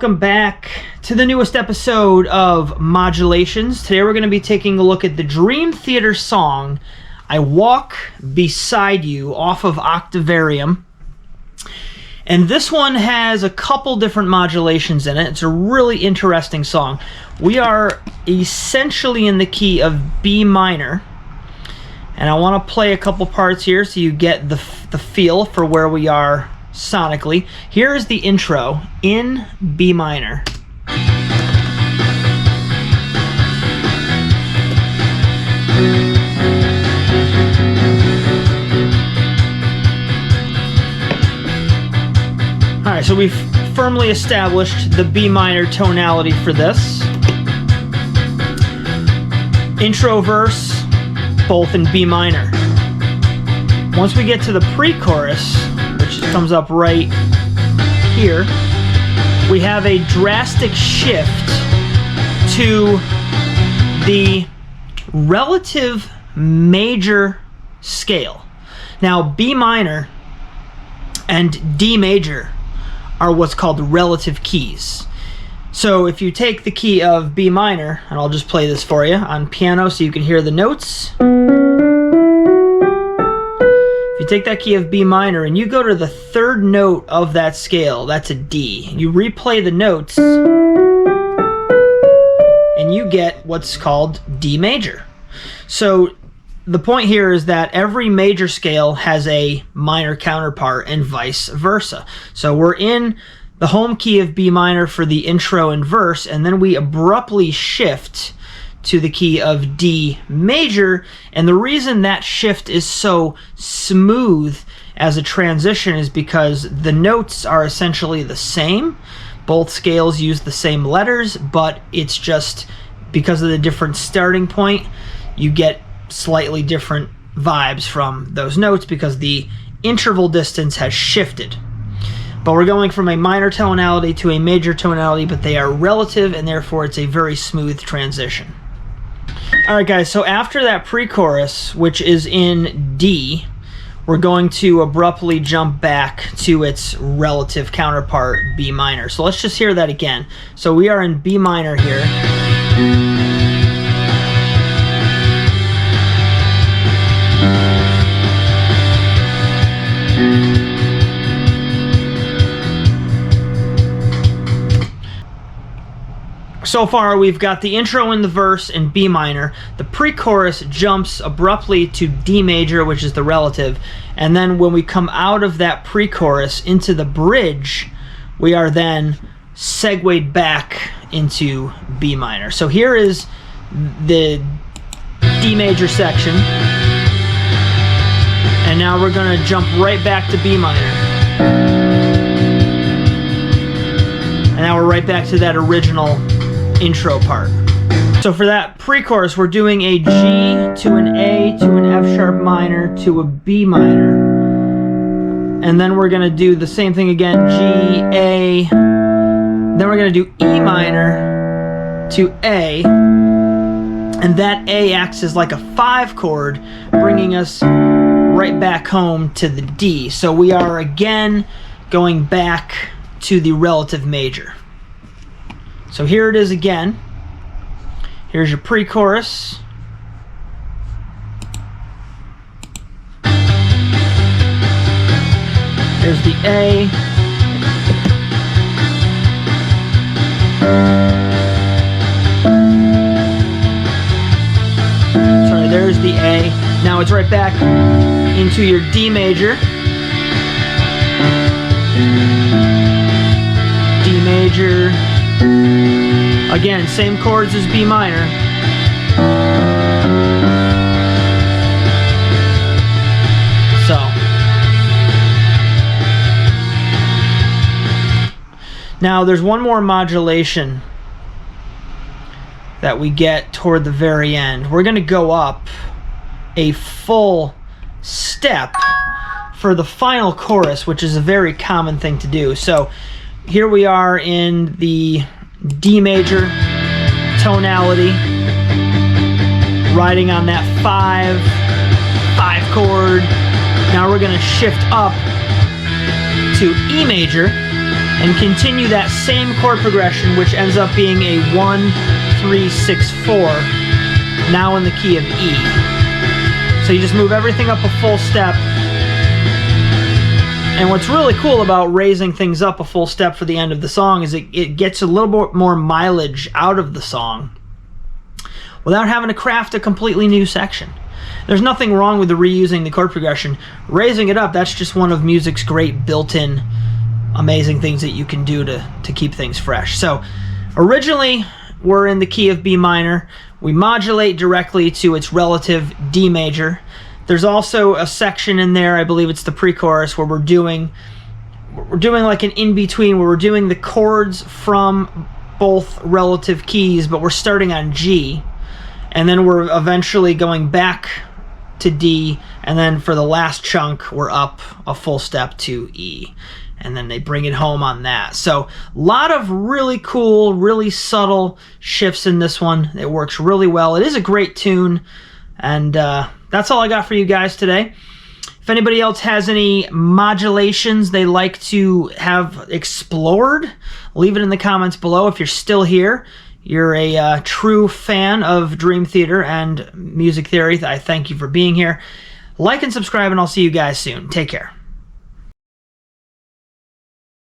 Welcome back to the newest episode of Modulations. Today we're going to be taking a look at the Dream Theater song I Walk Beside You off of Octavarium. And this one has a couple different modulations in it. It's a really interesting song. We are essentially in the key of B minor. And I want to play a couple parts here so you get the feel for where we are sonically. Here is the intro in B minor. Alright, so we've firmly established the B minor tonality for this. Intro verse, both in B minor. Once we get to the pre-chorus, which comes up right here, we have a drastic shift to the relative major scale. Now, B minor and D major are what's called relative keys. So if you take the key of B minor, and I'll just play this for you on piano so you can hear the notes. If you take that key of B minor and you go to the third note of that scale, that's a D. You replay the notes and you get what's called D major. So the point here is that every major scale has a minor counterpart and vice versa. So we're in the home key of B minor for the intro and verse, and then we abruptly shift to the key of D major, and the reason that shift is so smooth as a transition is because the notes are essentially the same. Both scales use the same letters, but it's just because of the different starting point, you get slightly different vibes from those notes because the interval distance has shifted. But we're going from a minor tonality to a major tonality, but they are relative, and therefore it's a very smooth transition. Alright guys, so after that pre-chorus, which is in D, we're going to abruptly jump back to its relative counterpart, B minor. So let's just hear that again. So we are in B minor here. So far, we've got the intro and the verse in B minor. The pre-chorus jumps abruptly to D major, which is the relative. And then when we come out of that pre-chorus into the bridge, we are then segued back into B minor. So here is the D major section. And now we're going to jump right back to B minor. And now we're right back to that original intro part. So for that pre-chorus, we're doing a G to an A to an F sharp minor to a B minor. And then we're going to do the same thing again, G, A. Then we're going to do E minor to A. And that A acts as like a 5 chord, bringing us right back home to the D. So we are again going back to the relative major. So here it is again. Here's your pre-chorus. There's the A. Sorry, there's the A. Now it's right back into your D major. D major. Again, same chords as B minor. So. Now there's one more modulation that we get toward the very end. We're going to go up a full step for the final chorus, which is a very common thing to do. So here we are in the D major tonality, riding on that 5 chord. Now we're going to shift up to E major, and continue that same chord progression, which ends up being a 1, 3, 6, 4, now in the key of E. So you just move everything up a full step. And what's really cool about raising things up a full step for the end of the song is it gets a little bit more mileage out of the song without having to craft a completely new section. There's nothing wrong with reusing the chord progression. Raising it up, that's just one of music's great built-in amazing things that you can do to keep things fresh. So originally we're in the key of B minor. We modulate directly to its relative D major. There's also a section in there, I believe it's the pre-chorus, where we're doing like an in-between, where we're doing the chords from both relative keys, but we're starting on G, and then we're eventually going back to D, and then for the last chunk we're up a full step to E, and then they bring it home on that. So a lot of really cool, really subtle shifts in this one. It works really well. It is a great tune, and that's all I got for you guys today. If anybody else has any modulations they like to have explored, leave it in the comments below. If you're still here, you're a true fan of Dream Theater and music theory, I thank you for being here. Like and subscribe, and I'll see you guys soon. Take care.